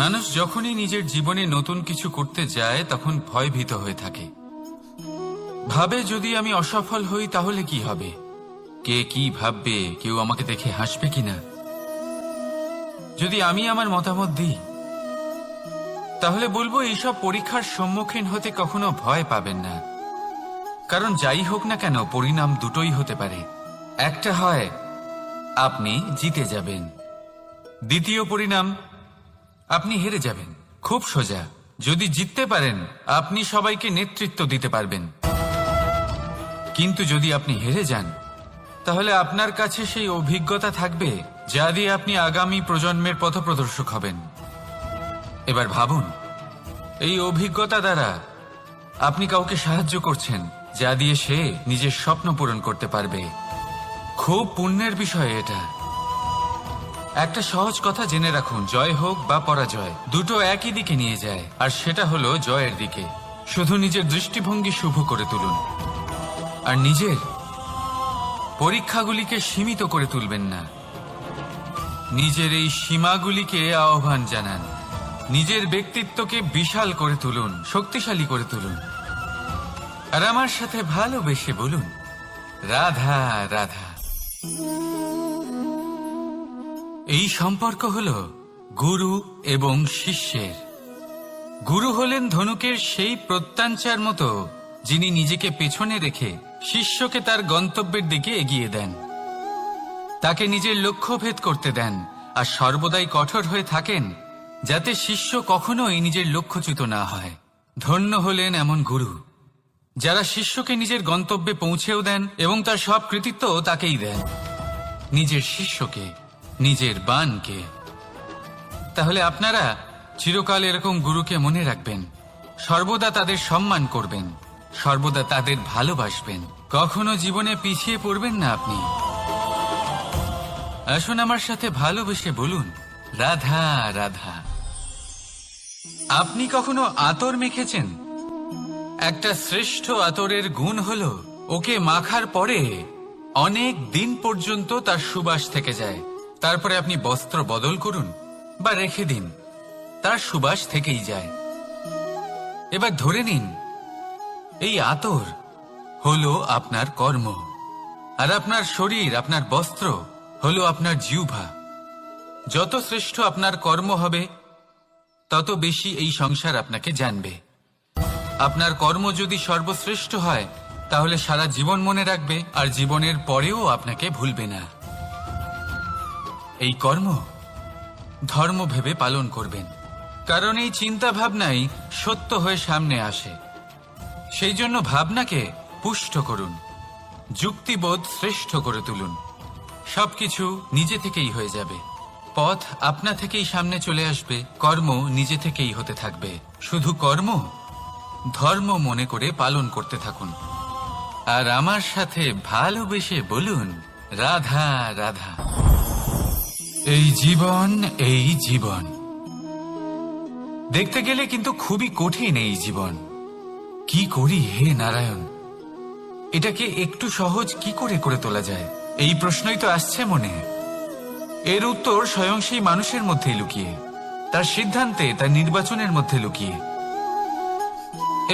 মানুষ যখনই নিজের জীবনে নতুন কিছু করতে যায় তখন ভয়ভীত হয়ে থাকে। ভাবে যদি আমি অসফল হই তাহলে কি হবে, কে কি ভাববে, কেউ আমাকে দেখে হাসবে কিনা। যদি আমি আমার মতামত দিই তাহলে বলবো এইসব পরীক্ষার সম্মুখীন হতে কখনো ভয় পাবেন না, কারণ যাই হোক না কেন পরিণাম দুটোই হতে পারে। একটা হয় আপনি জিতে যাবেন, দ্বিতীয় পরিণাম আপনি হেরে যাবেন। খুব সোজা। যদি জিততে পারেন আপনি সবাইকে নেতৃত্ব দিতে পারবেন, কিন্তু যদি আপনি হেরে যান তাহলে আপনার কাছে সেই অভিজ্ঞতা থাকবে যা দিয়ে আপনি আগামী প্রজন্মের পথপ্রদর্শক হবেন। এবার ভাবুন, এই অভিজ্ঞতা দ্বারা আপনি কাউকে সাহায্য করছেন যা দিয়ে সে নিজের স্বপ্ন পূরণ করতে পারবে। খুব পুণ্যের বিষয় এটা। একটা সহজ কথা জেনে রাখুন, জয় হোক বা পরাজয় দুটো একই দিকে নিয়ে যায়, আর সেটা হলো জয়ের দিকে। শুধু নিজের দৃষ্টিভঙ্গি শুভ করে তুলুন আর নিজের পরীক্ষাগুলিকে সীমিত করে তুলবেন না। নিজের এই সীমাগুলিকে আহ্বান জানান, নিজের ব্যক্তিত্বকে বিশাল করে তুলুন, শক্তিশালী করে তুলুন। আর আমার সাথে ভালোবেসে বলুন, রাধা রাধা। এই সম্পর্ক হল গুরু এবং শিষ্যের। গুরু হলেন ধনুকের সেই প্রত্যঞ্চার মতো যিনি নিজেকে পেছনে রেখে শিষ্যকে তার গন্তব্যের দিকে এগিয়ে দেন, তাকে নিজের লক্ষ্য ভেদ করতে দেন, আর সর্বদাই কঠোর হয়ে থাকেন যাতে শিষ্য কখনোই নিজের লক্ষ্যচ্যুত না হয়। ধন্য হলেন এমন গুরু যারা শিষ্যকে নিজের গন্তব্যে পৌঁছেও দেন এবং তার সব কৃতিত্ব তাকেই দেন, নিজের শিষ্যকে, নিজের বাণকে। তাহলে আপনারা চিরকাল এরকম গুরুকে মনে রাখবেন, সর্বদা তাদের সম্মান করবেন, সর্বদা তাদের ভালোবাসবেন, কখনো জীবনে পিছিয়ে পড়বেন না আপনি। আসুন আমার সাথে ভালোবেসে বলুন, রাধা রাধা। আপনি কখনো আতর মেখেছেন? একটা শ্রেষ্ঠ আতরের গুণ হলো ওকে মাখার পরে অনেক দিন পর্যন্ত তার সুবাস থেকে যায়। তারপরে আপনি বস্ত্র বদল করুন বা রেখে দিন, তার সুবাস থেকেই যায়। এবার ধরে নিন এই আতর হলো আপনার কর্ম, আর আপনার শরীর, আপনার বস্ত্র হলো আপনার জিহ্বা। যত শ্রেষ্ঠ আপনার কর্ম হবে তত বেশি এই সংসার আপনাকে জানবে। আপনার কর্ম যদি সর্বশ্রেষ্ঠ হয় তাহলে সারা জীবন মনে রাখবে, আর জীবনের পরেও আপনাকে ভুলবে না। এই কর্ম ধর্ম ভেবে পালন করবেন, কারণ এই চিন্তা ভাবনাই সত্য হয়ে সামনে আসে। সেই জন্য ভাবনাকে পুষ্ট করুন, যুক্তিবোধ শ্রেষ্ঠ করে তুলুন। সবকিছু নিজে থেকেই হয়ে যাবে, পথ আপনা থেকেই সামনে চলে আসবে, কর্ম নিজে থেকেই হতে থাকবে। শুধু কর্ম ধর্ম মনে করে পালন করতে থাকুন। আর আমার সাথে ভালোবেসে বলুন, রাধা রাধা। এই জীবন, এই জীবন দেখতে গেলে কিন্তু খুবই কঠিন। এই জীবন কি করি হে নারায়ণ, এটাকে একটু সহজ কি করে করে তোলা যায়, এই প্রশ্নই তো আসছে মনে। এর উত্তর স্বয়ং সেই মানুষের মধ্যেই লুকিয়ে, তার সিদ্ধান্তে, তার নির্বাচনের মধ্যে লুকিয়ে।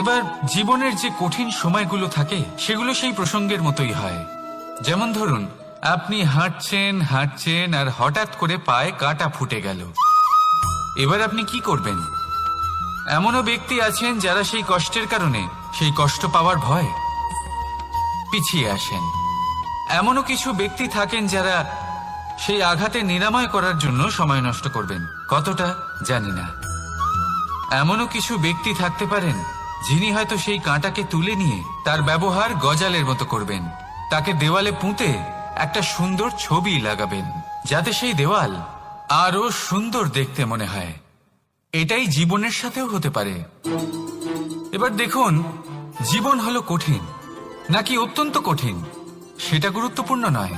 এবার জীবনের যে কঠিন সময়গুলো থাকে সেগুলো সেই প্রসঙ্গের মতোই হয়। যেমন ধরুন, আপনি হাঁটছেন হাঁটছেন আর হঠাৎ করে পায়ে কাঁটা ফুটে গেল। এবার আপনি কি করবেন? এমনও ব্যক্তি আছেন যারা সেই কষ্টের কারণে, সেই কষ্ট পাওয়ার ভয় পিছিয়ে আসেন। এমনও কিছু ব্যক্তি থাকেন যারা সেই আঘাতে নিরাময় করার জন্য সময় নষ্ট করবেন, কতটা জানি না। এমনও কিছু ব্যক্তি থাকতে পারেন যিনি হয়তো সেই কাঁটাকে তুলে নিয়ে তার ব্যবহার গজালের মতো করবেন, তাকে দেওয়ালে পুঁতে একটা সুন্দর ছবি লাগাবেন যাতে সেই দেওয়াল আরো সুন্দর দেখতে মনে হয়। এটাই জীবনের সাথেও হতে পারে। এবার দেখুন, জীবন হলো কঠিন নাকি অত্যন্ত কঠিন সেটা গুরুত্বপূর্ণ নয়,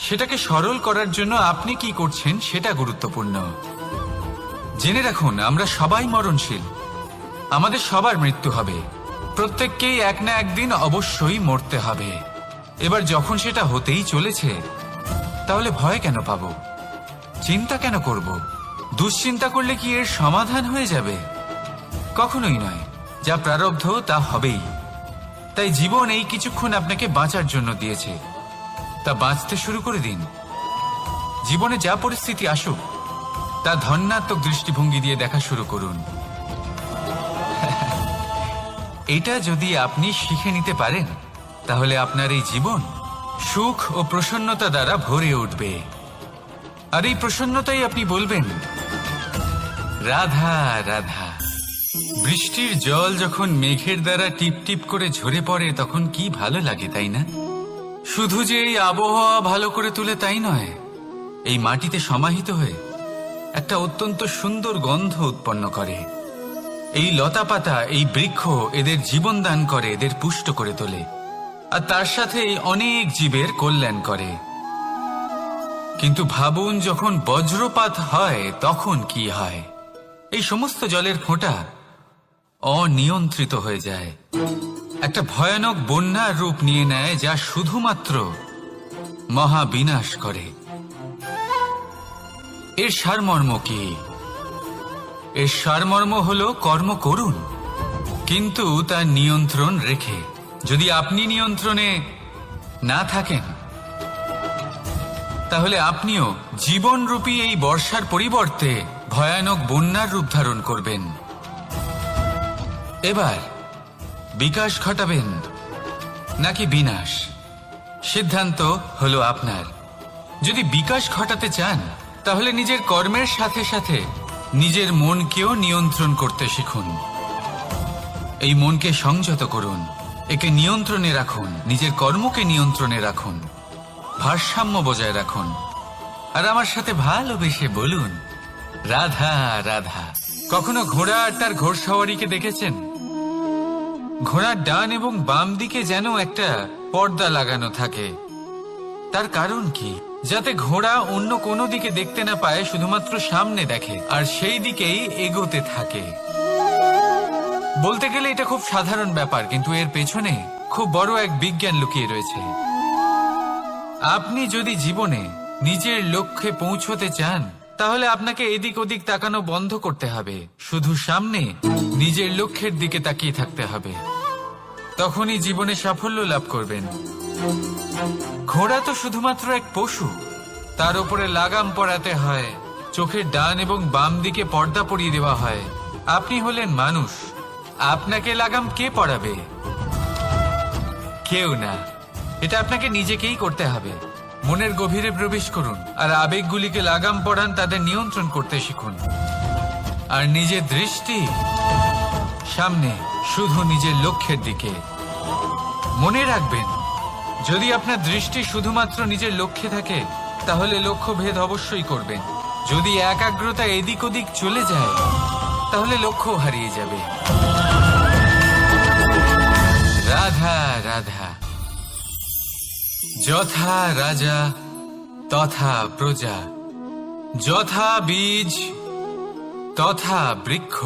সেটাকে সরল করার জন্য আপনি কি করছেন সেটা গুরুত্বপূর্ণ। জেনে রাখুন, আমরা সবাই মরণশীল, আমাদের সবার মৃত্যু হবে, প্রত্যেককেই এক না একদিন অবশ্যই মরতে হবে। এবার যখন সেটা হতেই চলেছে তাহলে ভয় কেন পাবো, চিন্তা কেন করব? দুশ্চিন্তা করলে কি এর সমাধান হয়ে যাবে? কখনোই নয়। যা প্রারব্ধ তা হবেই। তাই জীবন এই কিছুক্ষণ আপনাকে বাঁচার জন্য দিয়েছে, তা বাঁচতে শুরু করে দিন। জীবনে যা পরিস্থিতি আসুক তা ধন্যাত্মক দৃষ্টিভঙ্গি দিয়ে দেখা শুরু করুন। এটা যদি আপনি শিখে নিতে পারেন তাহলে আপনার এই জীবন সুখ ও প্রসন্নতা দ্বারা ভরে উঠবে। আর এই প্রসন্নতাই আপনি বলবেন, রাধা রাধা। বৃষ্টির জল যখন মেঘের দ্বারা টিপ টিপ করে ঝরে পড়ে তখন কি ভালো লাগে, তাই না? শুধু যে এই আবহাওয়া ভালো করে তুলে তাই নয়, এই মাটিতে সমাহিত হয়ে একটা অত্যন্ত সুন্দর গন্ধ উৎপন্ন করে। এই লতা পাতা, এই বৃক্ষ এদের জীবন দান করে, এদের পুষ্ট করে তোলে, আর তার সাথে এই অনেক জীবের কল্যাণ করে। কিন্তু ভাবুন, যখন বজ্রপাত হয় তখন কি হয়? এই সমস্ত জলের ফোঁটা অনিয়ন্ত্রিত হয়ে যায়, একটা ভয়ানক বন্যার রূপ নিয়ে নেয়, যা শুধুমাত্র মহাবিনাশ করে। এর সারমর্ম কি? এর সারমর্ম হলো কর্ম করুন, কিন্তু তার নিয়ন্ত্রণ রেখে। যদি আপনি নিয়ন্ত্রণে না থাকেন তাহলে আপনিও জীবনরূপী এই বর্ষার পরিবর্তে ভয়ানক বন্যার রূপ ধারণ করবেন। এবার বিকাশ ঘটাবেন নাকি বিনাশ, সিদ্ধান্ত হলো আপনার। যদি বিকাশ ঘটাতে চান তাহলে নিজের কর্মের সাথে সাথে নিজের মনকেও নিয়ন্ত্রণ করতে শিখুন। এই মনকে সংযত করুন, একে নিয়ন্ত্রণে রাখুন, নিজের কর্মকে নিয়ন্ত্রণে রাখুন, ভারসাম্য বজায় রাখুন। আর আমার সাথে ভালোবেসে বলুন, রাধা রাধা। কখনো ঘোড়া আর তার ঘোড়সওয়ারিকে দেখেছেন? ঘোড়ার ডান এবং বাম দিকে যেন একটা পর্দা লাগানো থাকে। তার কারণ কি? যাতে ঘোড়া অন্য কোনো দিকে দেখতে না পায়, শুধুমাত্র সামনে দেখে আর সেই দিকেই এগোতে থাকে। বলতে গেলে এটা খুব সাধারণ ব্যাপার, কিন্তু এর পেছনে খুব বড় এক বিজ্ঞান লুকিয়ে রয়েছে। আপনি যদি জীবনে নিজের লক্ষ্যে পৌঁছতে চান তাহলে আপনাকে এদিক ওদিক তাকানো বন্ধ করতে হবে, শুধু সামনে নিজের লক্ষ্যের দিকে তাকিয়ে থাকতে হবে। তখনই জীবনে সাফল্য লাভ করবেন। ঘোড়া তো শুধুমাত্র এক পশু, তার উপরে লাগাম পরাতে হয়, চোখের ডান এবং বাম দিকে পর্দা পরিয়ে দেওয়া হয়। আপনি হলেন মানুষ, আপনাকে লাগাম কে পরাবে? কেউ না। এটা আপনাকে নিজেকেই করতে হবে। মনের গভীরে প্রবেশ করুন আর আবেগগুলিকে লাগাম পরান, তাদের নিয়ন্ত্রণ করতে শিখুন। আর নিজের দৃষ্টি সামনে, শুধু নিজের লক্ষ্যের দিকে। মনে রাখবেন, যদি আপনার দৃষ্টি শুধুমাত্র নিজের লক্ষ্যে থাকে তাহলে লক্ষ্য ভেদ অবশ্যই করবেন। যদি একাগ্রতা এদিক ওদিক চলে যায় তাহলে লক্ষ্য হারিয়ে যাবে। রাধা রাধা। যথা রাজা তথা প্রজা, যথা বীজ তথা বৃক্ষ,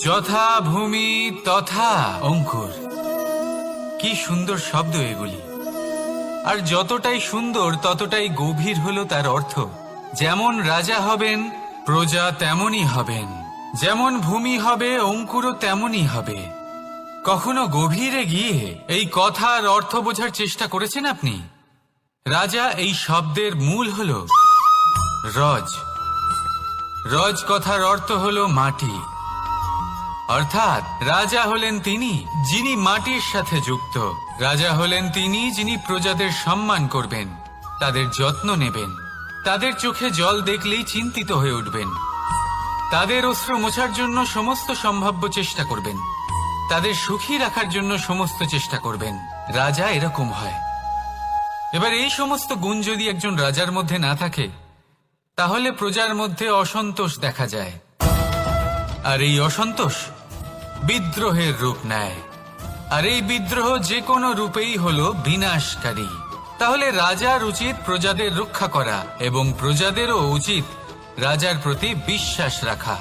যথা ভূমি তথা অঙ্কুর। কি সুন্দর শব্দ এগুলি! আর যতটাই সুন্দর ততটাই গভীর হলো তার অর্থ। যেমন রাজা হবেন, প্রজা তেমনই হবেন। যেমন ভূমি হবে, অঙ্কুরও তেমনই হবে। কখনো গভীরে গিয়ে এই কথার অর্থ বোঝার চেষ্টা করেছেন আপনি? রাজা এই শব্দের মূল হলো রজ। রজ কথার অর্থ হলো মাটি। অর্থাৎ রাজা হলেন তিনি যিনি মাটির সাথে যুক্ত। রাজা হলেন তিনি যিনি প্রজাদের সম্মান করবেন, তাদের যত্ন নেবেন, তাদের চোখে জল দেখলেই চিন্তিত হয়ে উঠবেন, তাদের অশ্রু মোছার জন্য সমস্ত সম্ভাব্য চেষ্টা করবেন, তাদের সুখী রাখার জন্য সমস্ত চেষ্টা করবেন। রাজা এরকম হয়। এবার এই সমস্ত গুণ যদি একজন রাজার মধ্যে না থাকে তাহলে প্রজার মধ্যে অসন্তোষ দেখা যায়। আর এই অসন্তোষ বিদ্রোহের রূপ নেয়। আর এই বিদ্রোহ যে কোনো রূপেই হলো বিনাশকারী। তাহলে রাজার উচিত প্রজাদের রক্ষা করা এবং প্রজাদেরও উচিত রাজার প্রতি বিশ্বাস রাখা,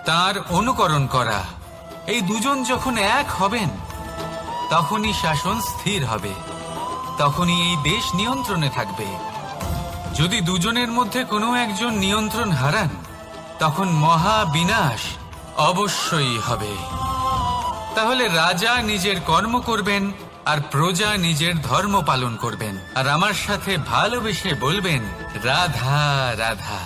তার অনুকরণ করা। এই দুজন যখন এক হবেন তখনই শাসন স্থির হবে, তখনই এই দেশ নিয়ন্ত্রণে থাকবে। যদি দুজনের মধ্যে কোনো একজন নিয়ন্ত্রণ হারান তখন মহা বিনাশ অবশ্যই হবে। তাহলে রাজা নিজের কর্ম করবেন আর প্রজা নিজের ধর্ম পালন করবেন, আর আমার সাথে ভালোবেসে বলবেন রাধা রাধা।